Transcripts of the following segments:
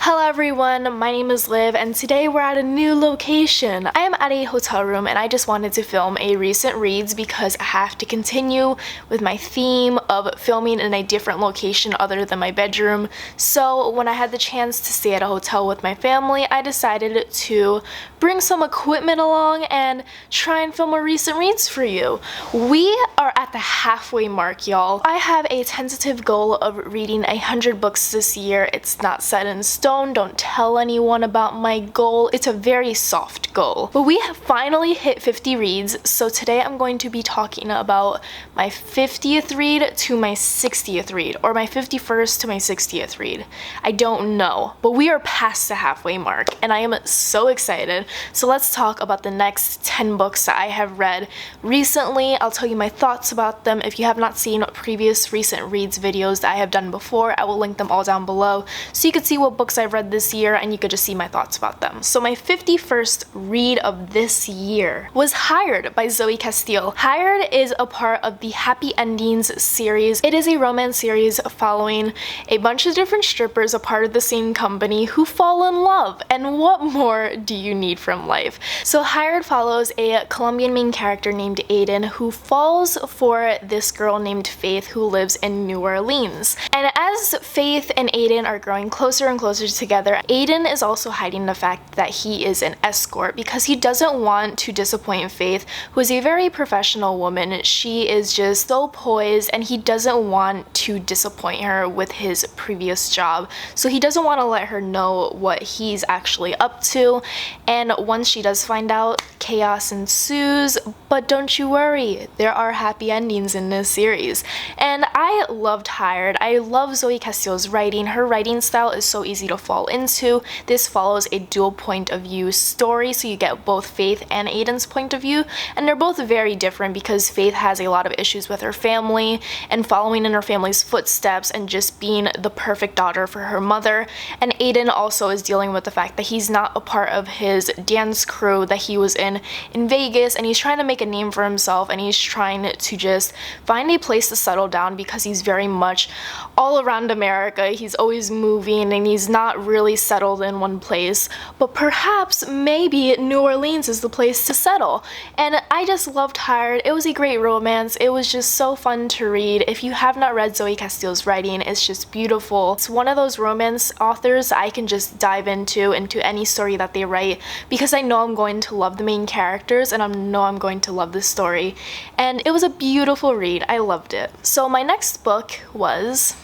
Hello everyone, my name is Liv and today we're at a new location. I am at a hotel room and I just wanted to film a recent reads because I have to continue with my theme of filming in a different location other than my bedroom. So when I had the chance to stay at a hotel with my family, I decided to bring some equipment along and try and film a recent reads for you. We are at the halfway mark, y'all. I have a tentative goal of reading 100 books this year. It's not set in stone. Don't tell anyone about my goal. It's a very soft goal. But we have finally hit 50 reads, so today I'm going to be talking about my 50th read to my 60th read, or my 51st to my 60th read. I don't know, but we are past the halfway mark, and I am so excited. So let's talk about the next 10 books that I have read recently. I'll tell you my thoughts about them. If you have not seen previous recent reads videos that I have done before, I will link them all down below so you can see what books I've read this year and you could just see my thoughts about them. So my 51st read of this year was Hired by Zoey Castile. Hired is a part of the Happy Endings series. It is a romance series following a bunch of different strippers, a part of the same company, who fall in love. And what more do you need from life? So Hired follows a Colombian main character named Aiden who falls for this girl named Faith who lives in New Orleans. And as Faith and Aiden are growing closer and closer together, Aiden is also hiding the fact that he is an escort because he doesn't want to disappoint Faith, who is a very professional woman. She is just so poised and he doesn't want to disappoint her with his previous job. So he doesn't want to let her know what he's actually up to. And once she does find out, chaos ensues, but don't you worry, there are happy endings in this series. And I loved Hired. I love Zoey Castile's writing. Her writing style is so easy to fall into. This follows a dual point of view story, so you get both Faith and Aiden's point of view, and they're both very different because Faith has a lot of issues with her family and following in her family's footsteps and just being the perfect daughter for her mother, and Aiden also is dealing with the fact that he's not a part of his dance crew that he was in Vegas, and he's trying to make a name for himself, and he's trying to just find a place to settle down because he's very much all around America. He's always moving and he's not really settled in one place, but perhaps maybe New Orleans is the place to settle. And I just loved Hired. It was a great romance. It was just so fun to read. If you have not read Zoey Castile's writing, it's just beautiful. It's one of those romance authors I can just dive into any story that they write because I know I'm going to love the main characters and I know I'm going to love the story. And it was a beautiful read. I loved it. So my next book was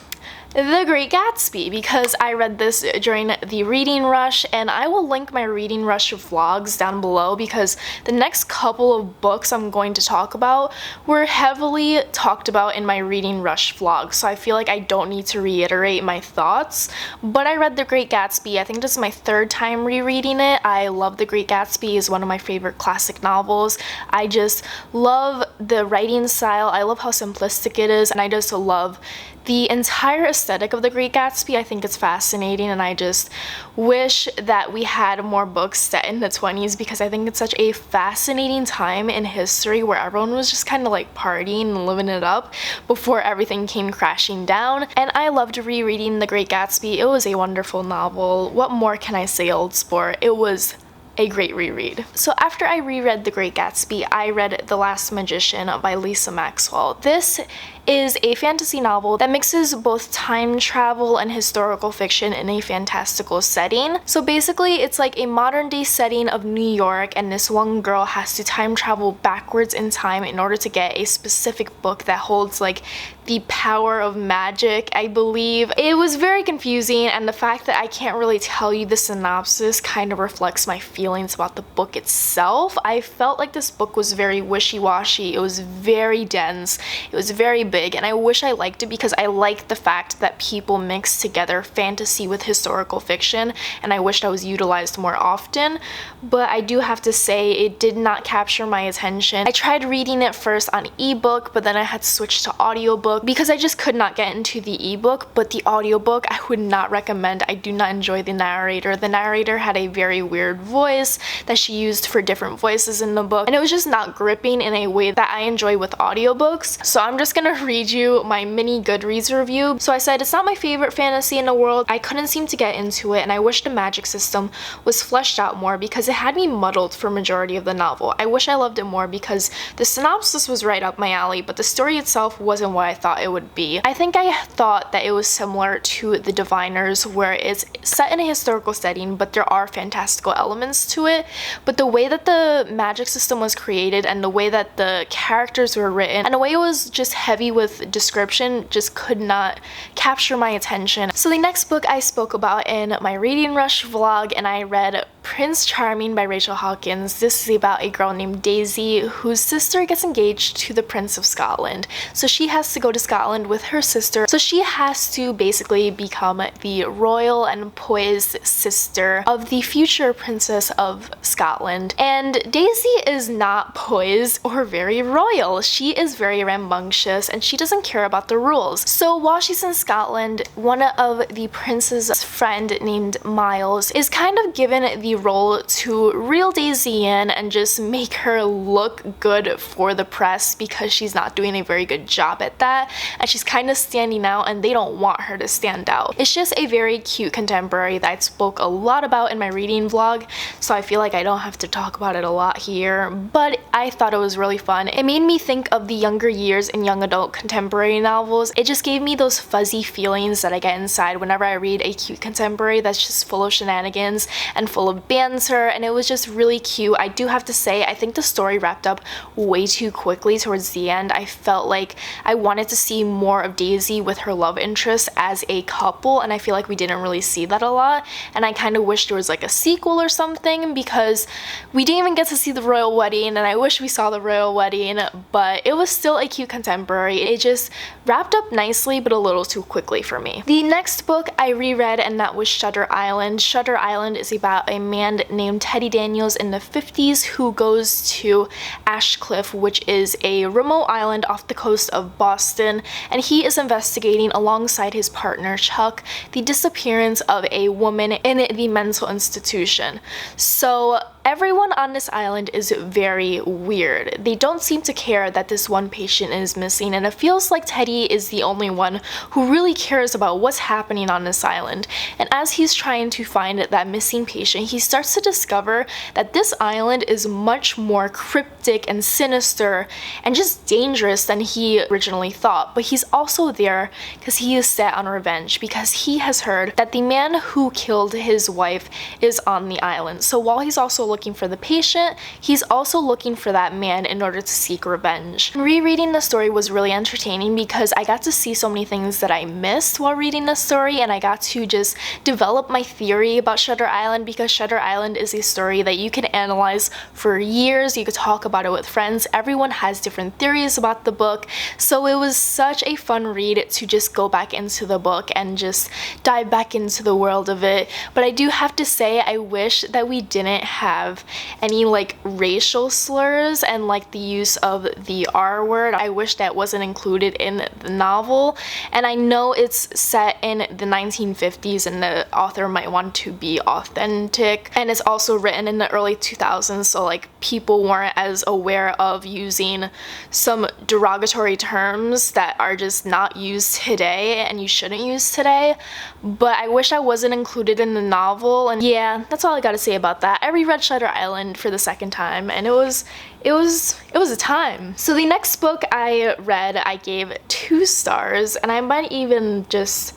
The Great Gatsby because I read this during the reading rush, and I will link my reading rush vlogs down below because the next couple of books I'm going to talk about were heavily talked about in my reading rush vlog, so I feel like I don't need to reiterate my thoughts. But I read The Great Gatsby. I think this is my third time rereading it. I love The Great Gatsby. It's one of my favorite classic novels. I just love the writing style. I love how simplistic it is, and I just love the entire aesthetic of The Great Gatsby. I think it's fascinating, and I just wish that we had more books set in the 20s because I think it's such a fascinating time in history where everyone was just kind of like partying and living it up before everything came crashing down. And I loved rereading The Great Gatsby. It was a wonderful novel. What more can I say, old sport? It was a great reread. So after I reread The Great Gatsby, I read The Last Magician by Lisa Maxwell. This is a fantasy novel that mixes both time travel and historical fiction in a fantastical setting. So basically it's like a modern day setting of New York, and this one girl has to time travel backwards in time in order to get a specific book that holds like the power of magic, I believe. It was very confusing, and the fact that I can't really tell you the synopsis kind of reflects my feelings about the book itself. I felt like this book was very wishy-washy. It was very dense. It was very big, and I wish I liked it because I like the fact that people mix together fantasy with historical fiction, and I wish that was utilized more often. But I do have to say it did not capture my attention. I tried reading it first on ebook, but then I had to switch to audiobook because I just could not get into the ebook. But the audiobook I would not recommend. I do not enjoy the narrator. The narrator had a very weird voice that she used for different voices in the book, and it was just not gripping in a way that I enjoy with audiobooks. So I'm just gonna read you my mini Goodreads review. So I said it's not my favorite fantasy in the world. I couldn't seem to get into it, and I wish the magic system was fleshed out more because it had me muddled for majority of the novel. I wish I loved it more because the synopsis was right up my alley, but the story itself wasn't what I thought it would be. I think I thought that it was similar to The Diviners, where it's set in a historical setting, but there are fantastical elements to it. But the way that the magic system was created and the way that the characters were written and the way it was just heavy with description just could not capture my attention. So the next book I spoke about in my Reading Rush vlog, and I read Prince Charming by Rachel Hawkins. This is about a girl named Daisy whose sister gets engaged to the Prince of Scotland. So she has to go to Scotland with her sister. So she has to basically become the royal and poised sister of the future Princess of Scotland. And Daisy is not poised or very royal. She is very rambunctious and she doesn't care about the rules. So while she's in Scotland, one of the prince's friend named Miles is kind of given the role to reel Daisy in and just make her look good for the press because she's not doing a very good job at that, and she's kind of standing out and they don't want her to stand out. It's just a very cute contemporary that I spoke a lot about in my reading vlog, so I feel like I don't have to talk about it a lot here, but I thought it was really fun. It made me think of the younger years in young adult contemporary novels. It just gave me those fuzzy feelings that I get inside whenever I read a cute contemporary that's just full of shenanigans and full of banter, and it was just really cute. I do have to say, I think the story wrapped up way too quickly towards the end. I felt like I wanted to see more of Daisy with her love interest as a couple, and I feel like we didn't really see that a lot, and I kind of wish there was like a sequel or something because we didn't even get to see the royal wedding, and I wish we saw the royal wedding, but it was still a cute contemporary. It just wrapped up nicely but a little too quickly for me. The next book I reread, and that was Shutter Island. Shutter Island is about a man named Teddy Daniels in the 50s who goes to Ashcliff, which is a remote island off the coast of Boston, and he is investigating alongside his partner Chuck the disappearance of a woman in the mental institution. So everyone on this island is very weird. They don't seem to care that this one patient is missing, and it feels like Teddy is the only one who really cares about what's happening on this island. And as he's trying to find that missing patient, he starts to discover that this island is much more cryptic and sinister and just dangerous than he originally thought. But he's also there because he is set on revenge, because he has heard that the man who killed his wife is on the island. So while he's also looking for the patient, he's also looking for that man in order to seek revenge. Rereading the story was really entertaining because I got to see so many things that I missed while reading the story, and I got to just develop my theory about Shutter Island, because Shutter Island is a story that you can analyze for years. You could talk about it with friends. Everyone has different theories about the book, so it was such a fun read to just go back into the book and just dive back into the world of it. But I do have to say, I wish that we didn't have any like racial slurs and like the use of the R word. I wish that wasn't included in the novel, and I know it's set in the 1950s and the author might want to be authentic, and it's also written in the early 2000s, so like people weren't as aware of using some derogatory terms that are just not used today and you shouldn't use today. But I wish I wasn't included in the novel, and yeah, that's all I gotta say about that. I reread Shutter Island for the second time, and it was a time. So the next book I read, I gave 2 stars, and I might even just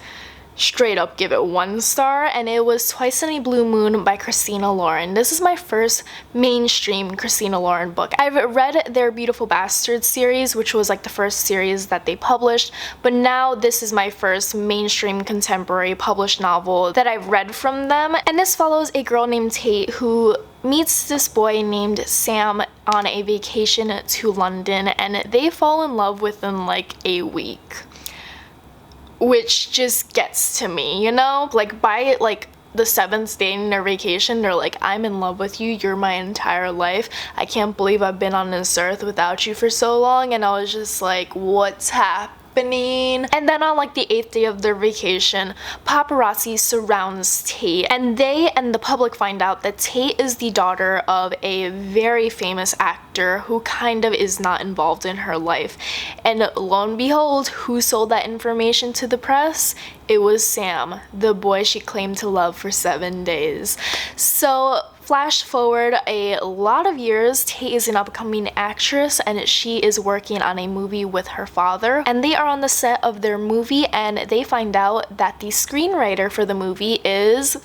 straight up give it 1 star, and it was Twice in a Blue Moon by Christina Lauren. This is my first mainstream Christina Lauren book. I've read their Beautiful Bastards series, which was like the first series that they published, but now this is my first mainstream contemporary published novel that I've read from them, and this follows a girl named Tate who meets this boy named Sam on a vacation to London, and they fall in love within like a week, which just gets to me, you know? Like by like the 7th day in their vacation, they're like, I'm in love with you, you're my entire life, I can't believe I've been on this earth without you for so long. And I was just like, what's happening? happening? And then on like the 8th day of their vacation, paparazzi surrounds Tate, and they and the public find out that Tate is the daughter of a very famous actor who kind of is not involved in her life. And lo and behold, who sold that information to the press? It was Sam, the boy she claimed to love for 7 days. So flash forward a lot of years, Tate is an upcoming actress and she is working on a movie with her father, and they are on the set of their movie and they find out that the screenwriter for the movie is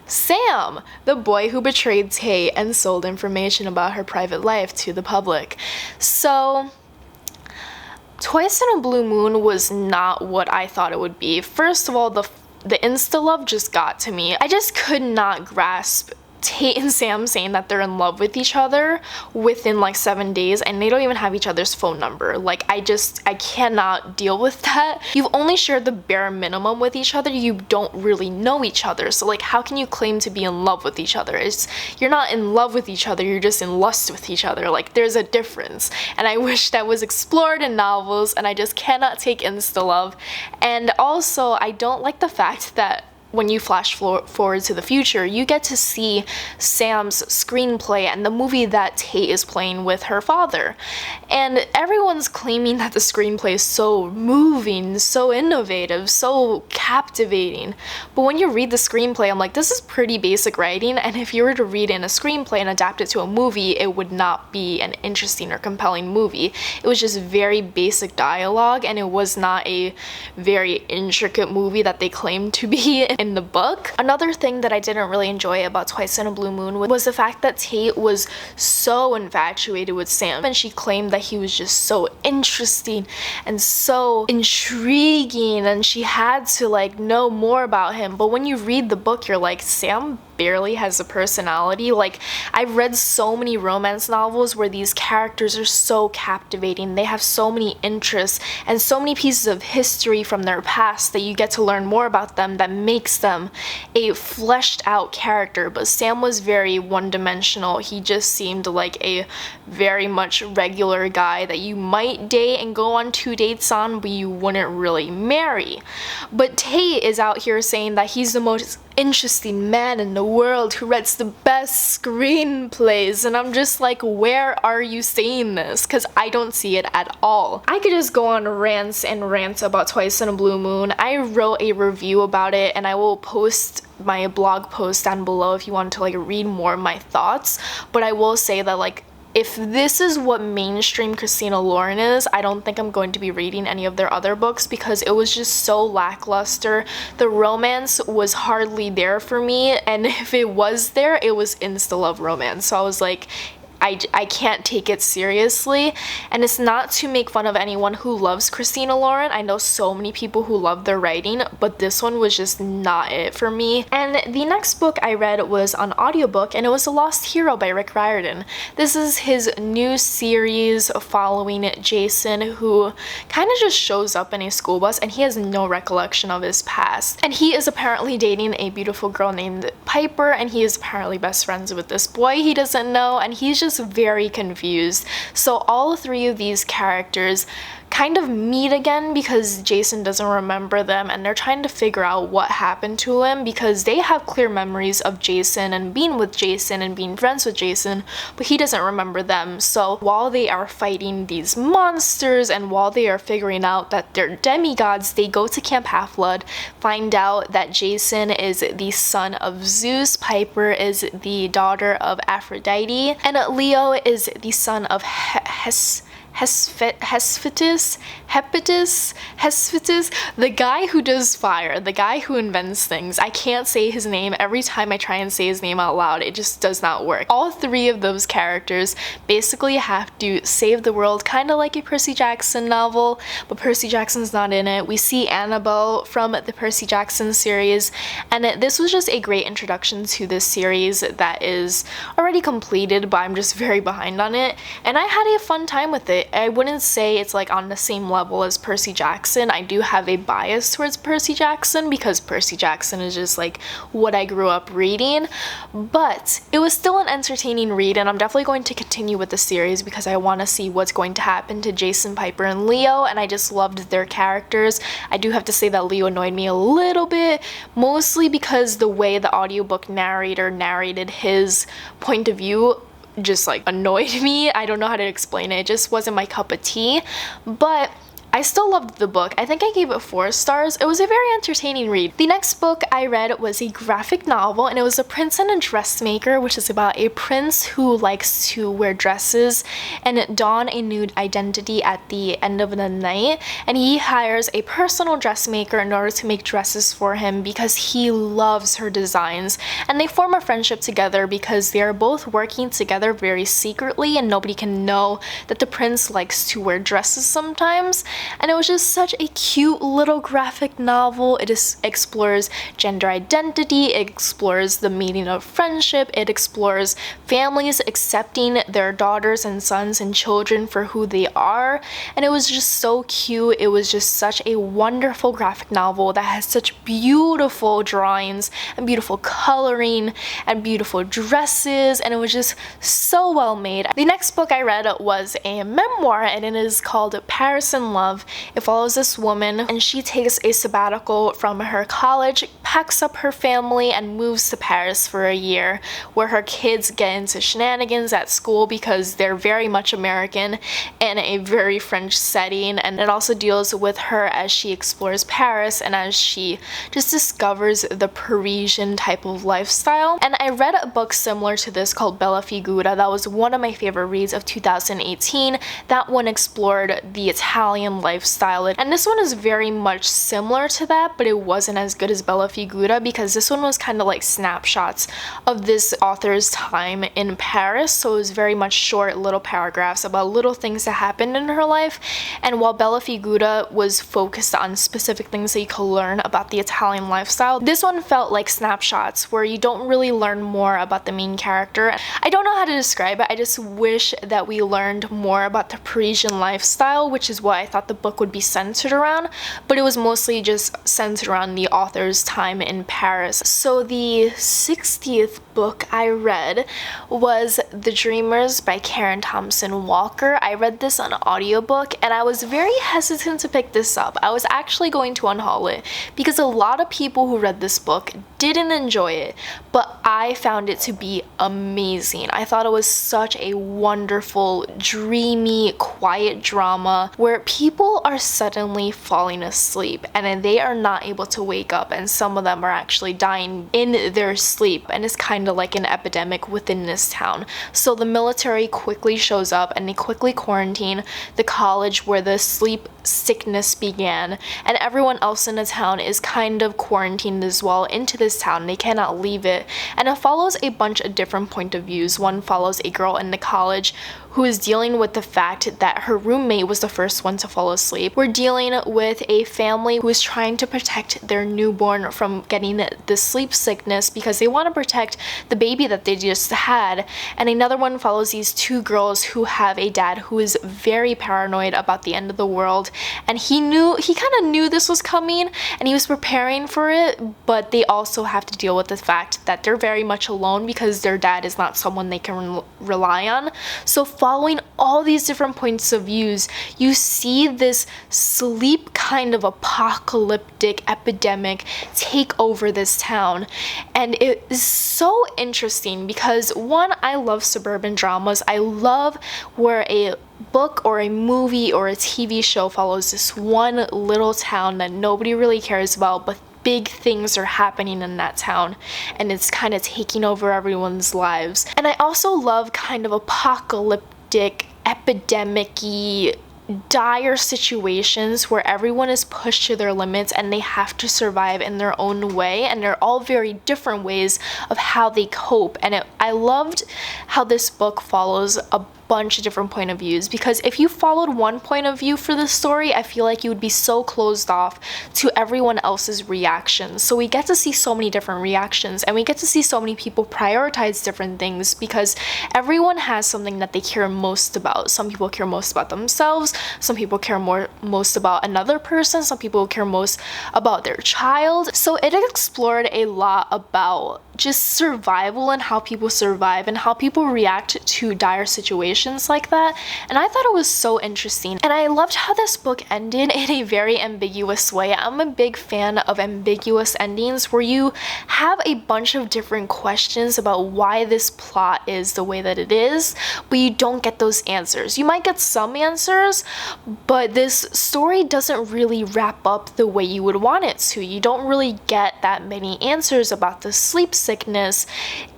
Sam, the boy who betrayed Tate and sold information about her private life to the public. So Twice in a Blue Moon was not what I thought it would be. First of all, the insta love just got to me. I just could not grasp Tate and Sam saying that they're in love with each other within like 7 days, and they don't even have each other's phone number. Like, I cannot deal with that. You've only shared the bare minimum with each other. You don't really know each other. So like, how can you claim to be in love with each other? You're not in love with each other, you're just in lust with each other. Like, there's a difference. And I wish that was explored in novels, and I just cannot take insta love. And also, I don't like the fact that when you flash forward to the future, you get to see Sam's screenplay and the movie that Tate is playing with her father. And everyone's claiming that the screenplay is so moving, so innovative, so captivating. But when you read the screenplay, I'm like, this is pretty basic writing, and if you were to read in a screenplay and adapt it to a movie, it would not be an interesting or compelling movie. It was just very basic dialogue, and it was not a very intricate movie that they claimed to be in the book. Another thing that I didn't really enjoy about Twice in a Blue Moon was the fact that Tate was so infatuated with Sam, and she claimed that he was just so interesting and so intriguing, and she had to like know more about him. But when you read the book, you're like, Sam barely has a personality. Like, I've read so many romance novels where these characters are so captivating, they have so many interests and so many pieces of history from their past that you get to learn more about them that makes them a fleshed out character. But Sam was very one-dimensional. He just seemed like a very much regular guy that you might date and go on 2 dates on, but you wouldn't really marry. But Tate is out here saying that he's the most interesting man in the world who writes the best screenplays, and I'm just like, where are you saying this? Because I don't see it at all. I could just go on rants and rants about Twice in a Blue Moon. I wrote a review about it, and I will post my blog post down below if you want to like read more of my thoughts. But I will say that like, if this is what mainstream Christina Lauren is, I don't think I'm going to be reading any of their other books because it was just so lackluster. The romance was hardly there for me, and if it was there, it was insta-love romance. So I was like, I can't take it seriously. And it's not to make fun of anyone who loves Christina Lauren. I know so many people who love their writing, but this one was just not it for me. And the next book I read was an audiobook, and it was The Lost Hero by Riordan. This is his new series following Jason, who kind of just shows up in a school bus and he has no recollection of his past. And he is apparently dating a beautiful girl named Piper, and he is apparently best friends with this boy he doesn't know, and he's just very confused. So all three of these characters kind of meet again because Jason doesn't remember them, and they're trying to figure out what happened to him because they have clear memories of Jason and being with Jason and being friends with Jason, but he doesn't remember them. So while they are fighting these monsters and while they are figuring out that they're demigods, they go to Camp Half-Blood, find out that Jason is the son of Zeus, Piper is the daughter of Aphrodite, and Leo is the son of Hephaestus, the guy who does fire, the guy who invents things. I can't say his name. Every time I try and say his name out loud, it just does not work. All three of those characters basically have to save the world, kind of like a Percy Jackson novel, but Percy Jackson's not in it. We see Annabelle from the Percy Jackson series, and this was just a great introduction to this series that is already completed, but I'm just very behind on it, and I had a fun time with it. it. I wouldn't say it's like on the same level as Percy Jackson. I do have a bias towards Percy Jackson because Percy Jackson is just like what I grew up reading, but it was still an entertaining read, and I'm definitely going to continue with the series because I want to see what's going to happen to Jason, Piper, and Leo, and I just loved their characters. I do have to say that Leo annoyed me a little bit, mostly because the way the audiobook narrator narrated his point of view just like annoyed me. I don't know how to explain it. It just wasn't my cup of tea, but I still loved the book. I think I gave it 4 stars. It was a very entertaining read. The next book I read was a graphic novel, and it was A Prince and a Dressmaker, which is about a prince who likes to wear dresses and don a nude identity at the end of the night, and he hires a personal dressmaker in order to make dresses for him because he loves her designs, and they form a friendship together because they are both working together very secretly and nobody can know that the prince likes to wear dresses sometimes. And it was just such a cute little graphic novel. It explores gender identity, it explores the meaning of friendship, it explores families accepting their daughters and sons and children for who they are, and it was just so cute. It was just such a wonderful graphic novel that has such beautiful drawings and beautiful coloring and beautiful dresses, and it was just so well made. The next book I read was a memoir, and it is called Paris in Love. It follows this woman, and she takes a sabbatical from her college, packs up her family, and moves to Paris for a year, where her kids get into shenanigans at school because they're very much American in a very French setting, and it also deals with her as she explores Paris and as she just discovers the Parisian type of lifestyle. And I read a book similar to this called Bella Figura. That was one of my favorite reads of 2018. That one explored the Italian lifestyle, and this one is very much similar to that, but it wasn't as good as Bella Figura because this one was kind of like snapshots of this author's time in Paris, so it was very much short little paragraphs about little things that happened in her life. And while Bella Figura was focused on specific things that you could learn about the Italian lifestyle, this one felt like snapshots where you don't really learn more about the main character. I don't know how to describe it. I just wish that we learned more about the Parisian lifestyle, which is what I thought the book would be centered around, but it was mostly just centered around the author's time in Paris. So the 60th book I read was The Dreamers by Karen Thompson Walker. I read this on audiobook, and I was very hesitant to pick this up. I was actually going to unhaul it because a lot of people who read this book didn't enjoy it, but I found it to be amazing. I thought it was such a wonderful, dreamy, quiet drama where people are suddenly falling asleep and they are not able to wake up, and some of them are actually dying in their sleep, and it's kind of like an epidemic within this town. So the military quickly shows up and they quickly quarantine the college where the sleep sickness began, and everyone else in the town is kind of quarantined as well into this town. They cannot leave it, and it follows a bunch of different point of views. One follows a girl in the college who is dealing with the fact that her roommate was the first one to fall asleep. We're dealing with a family who is trying to protect their newborn from getting the sleep sickness because they want to protect the baby that they just had. And another one follows these 2 girls who have a dad who is very paranoid about the end of the world, and he kind of knew this was coming and he was preparing for it, but they also have to deal with the fact that they're very much alone because their dad is not someone they can rely on. So following all these different points of views, you see this sleep kind of apocalyptic epidemic take over this town. And it is so interesting because, one, I love suburban dramas. I love where a book or a movie or a TV show follows this one little town that nobody really cares about, but big things are happening in that town and it's kind of taking over everyone's lives. And I also love kind of apocalyptic, epidemic-y, dire situations where everyone is pushed to their limits and they have to survive in their own way, and they're all very different ways of how they cope. And I loved how this book follows a bunch of different point of views, because if you followed one point of view for this story, I feel like you would be so closed off to everyone else's reactions. So we get to see so many different reactions, and we get to see so many people prioritize different things because everyone has something that they care most about. Some people care most about themselves, some people care most about another person, some people care most about their child. So it explored a lot about just survival and how people survive and how people react to dire situations like that. And I thought it was so interesting. And I loved how this book ended in a very ambiguous way. I'm a big fan of ambiguous endings where you have a bunch of different questions about why this plot is the way that it is, but you don't get those answers. You might get some answers, but this story doesn't really wrap up the way you would want it to. You don't really get that many answers about the sleep sickness,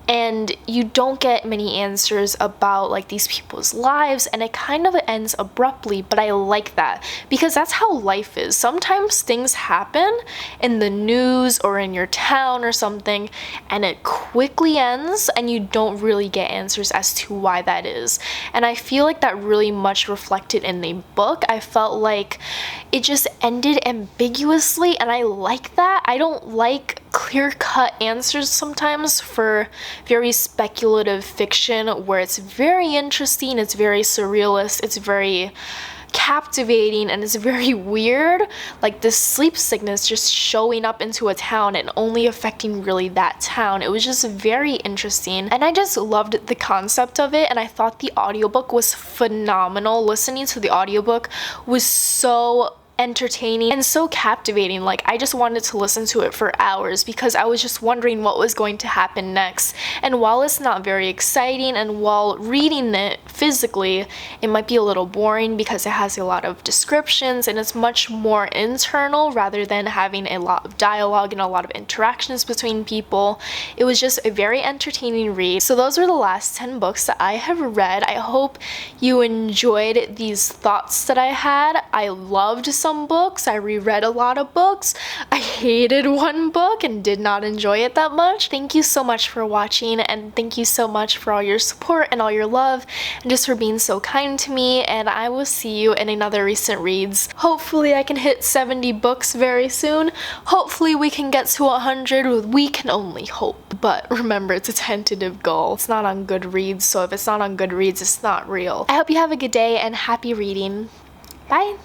and you don't get many answers about like these people's lives, and it kind of ends abruptly. But I like that because that's how life is. Sometimes things happen in the news or in your town or something, and it quickly ends and you don't really get answers as to why that is. And I feel like that really much reflected in the book. I felt like it just ended ambiguously, and I like that. I don't like clear-cut answers sometimes for very speculative fiction where it's very interesting, it's very surrealist, it's very captivating, and it's very weird. Like this sleep sickness just showing up into a town and only affecting really that town. It was just very interesting, and I just loved the concept of it, and I thought the audiobook was phenomenal. Listening to the audiobook was so entertaining and so captivating. Like I just wanted to listen to it for hours because I was just wondering what was going to happen next. And while it's not very exciting, and while reading it physically it might be a little boring because it has a lot of descriptions and it's much more internal rather than having a lot of dialogue and a lot of interactions between people, it was just a very entertaining read. So those were the last 10 books that I have read. I hope you enjoyed these thoughts that I had. I loved some books. I reread a lot of books. I hated one book and did not enjoy it that much. Thank you so much for watching, and thank you so much for all your support and all your love and just for being so kind to me, and I will see you in another recent reads. Hopefully I can hit 70 books very soon. Hopefully we can get to 100. We can only hope. But remember, it's a tentative goal. It's not on Goodreads, so if it's not on Goodreads, it's not real. I hope you have a good day and happy reading. Bye!